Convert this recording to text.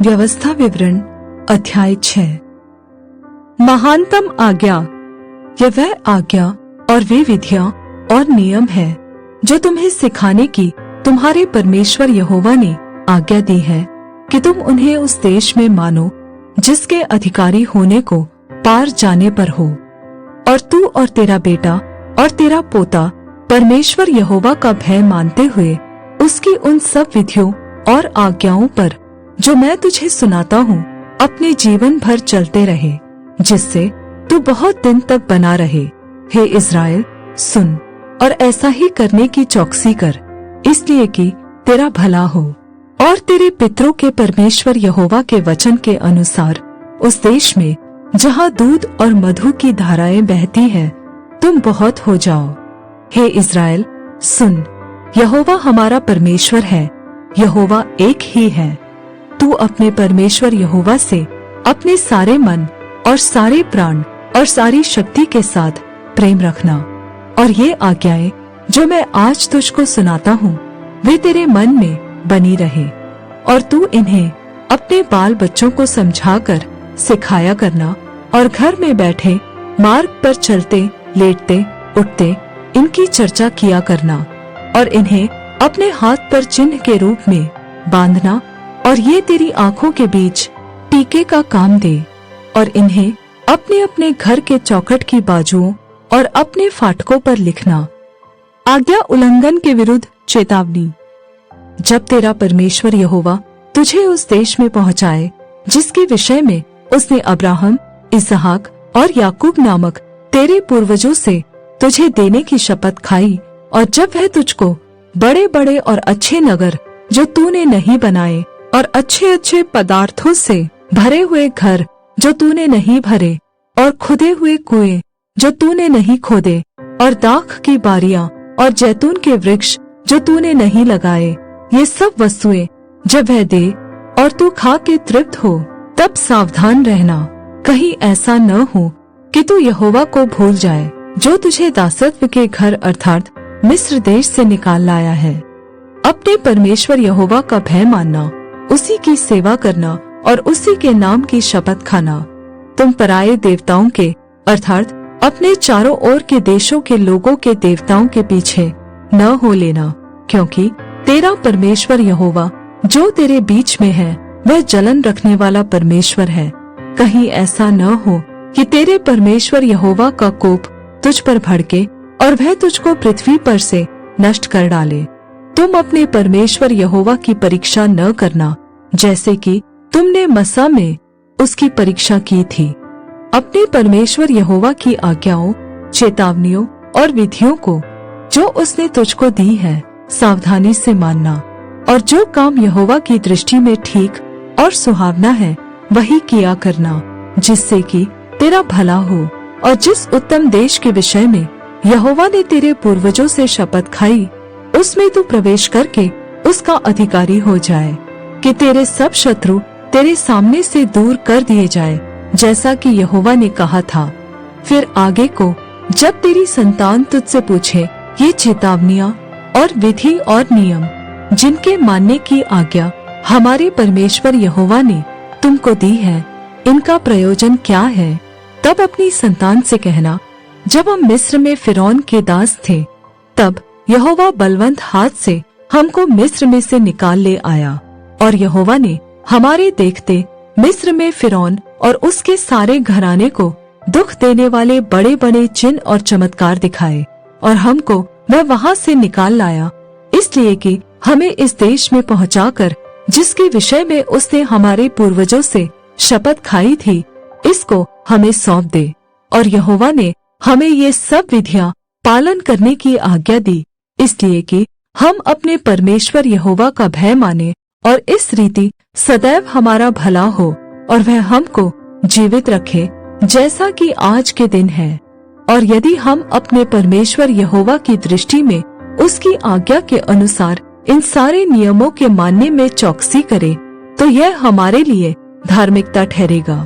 व्यवस्था विवरण अध्याय 6। महानतम आज्ञा। यह वह आज्ञा और वे विधियां और नियम है जो तुम्हें सिखाने की तुम्हारे परमेश्वर यहोवा ने आज्ञा दी है कि तुम उन्हें उस देश में मानो जिसके अधिकारी होने को पार जाने पर हो। और तू और तेरा बेटा और तेरा पोता परमेश्वर यहोवा का भय मानते हुए उसकी उन सब विधियों और आज्ञाओं पर जो मैं तुझे सुनाता हूँ अपने जीवन भर चलते रहे, जिससे तू बहुत दिन तक बना रहे। हे इस्राएल, सुन और ऐसा ही करने की चौकसी कर, इसलिए कि तेरा भला हो और तेरे पितरों के परमेश्वर यहोवा के वचन के अनुसार उस देश में जहाँ दूध और मधु की धाराएं बहती हैं तुम बहुत हो जाओ। हे इस्राएल, सुन, यहोवा हमारा परमेश्वर है, यहोवा एक ही है। तू अपने परमेश्वर यहोवा से अपने सारे मन और सारे प्राण और सारी शक्ति के साथ प्रेम रखना। और ये आज्ञाएं जो मैं आज तुझको सुनाता हूँ वे तेरे मन में बनी रहे, और तू इन्हें अपने बाल बच्चों को समझाकर सिखाया करना, और घर में बैठे मार्ग पर चलते लेटते उठते इनकी चर्चा किया करना, और इन्हें अपने हाथ पर चिन्ह के रूप में बांधना, और ये तेरी आंखों के बीच टीके का काम दे। और इन्हें अपने अपने घर के चौखट की बाजुओं और अपने फाटकों पर लिखना। आज्ञा उल्लंघन के विरुद्ध चेतावनी। जब तेरा परमेश्वर यहोवा तुझे उस देश में पहुंचाए जिसके विषय में उसने अब्राहम, इसहाक और याकूब नामक तेरे पूर्वजों से तुझे देने की शपथ खाई, और जब वह तुझको बड़े बड़े और अच्छे नगर जो तूने नहीं बनाए और अच्छे अच्छे पदार्थों से भरे हुए घर जो तूने नहीं भरे और खुदे हुए कुएं जो तूने नहीं खोदे और दाख की बारियां और जैतून के वृक्ष जो तूने नहीं लगाए, ये सब वस्तुएं जब वह दे और तू खा के तृप्त हो, तब सावधान रहना, कहीं ऐसा न हो कि तू यहोवा को भूल जाए जो तुझे दासत्व के घर अर्थात मिस्र देश से निकाल लाया है। अपने परमेश्वर यहोवा का भय मानना, उसी की सेवा करना और उसी के नाम की शपथ खाना। तुम पराये देवताओं के अर्थात अपने चारों ओर के देशों के लोगों के देवताओं के पीछे न हो लेना, क्योंकि तेरा परमेश्वर यहोवा जो तेरे बीच में है वह जलन रखने वाला परमेश्वर है। कहीं ऐसा न हो कि तेरे परमेश्वर यहोवा का कोप तुझ पर भड़के और वह तुझको पृथ्वी पर से नष्ट कर डाले। तुम अपने परमेश्वर यहोवा की परीक्षा न करना, जैसे कि तुमने मस्सा में उसकी परीक्षा की थी। अपने परमेश्वर यहोवा की आज्ञाओं, चेतावनियों और विधियों को जो उसने तुझको दी है सावधानी से मानना, और जो काम यहोवा की दृष्टि में ठीक और सुहावना है वही किया करना, जिससे कि तेरा भला हो। और जिस उत्तम देश के विषय में यहोवा ने तेरे पूर्वजों से शपथ खाई उसमें तू प्रवेश करके उसका अधिकारी हो जाए, कि तेरे सब शत्रु तेरे सामने से दूर कर दिए जाए, जैसा कि यहोवा ने कहा था। फिर आगे को जब तेरी संतान तुझसे पूछे ये चेतावनियां और विधि और नियम जिनके मानने की आज्ञा हमारे परमेश्वर यहोवा ने तुमको दी है, इनका प्रयोजन क्या है, तब अपनी संतान से कहना, जब हम मिस्र में फिरौन के दास थे तब यहोवा बलवंत हाथ से हमको मिस्र में से निकाल ले आया, और यहोवा ने हमारे देखते मिस्र में फिरौन और उसके सारे घराने को दुख देने वाले बड़े बड़े चिन्ह और चमत्कार दिखाए, और हमको वह वहां से निकाल लाया, इसलिए कि हमें इस देश में पहुंचाकर जिसके विषय में उसने हमारे पूर्वजों से शपथ खाई थी इसको हमें सौंप दे। और यहोवा ने हमें ये सब विधियां पालन करने की आज्ञा दी, इसलिए कि हम अपने परमेश्वर यहोवा का भय माने और इस रीति सदैव हमारा भला हो, और वह हमको जीवित रखे जैसा कि आज के दिन है। और यदि हम अपने परमेश्वर यहोवा की दृष्टि में उसकी आज्ञा के अनुसार इन सारे नियमों के मानने में चौकसी करें तो यह हमारे लिए धार्मिकता ठहरेगा।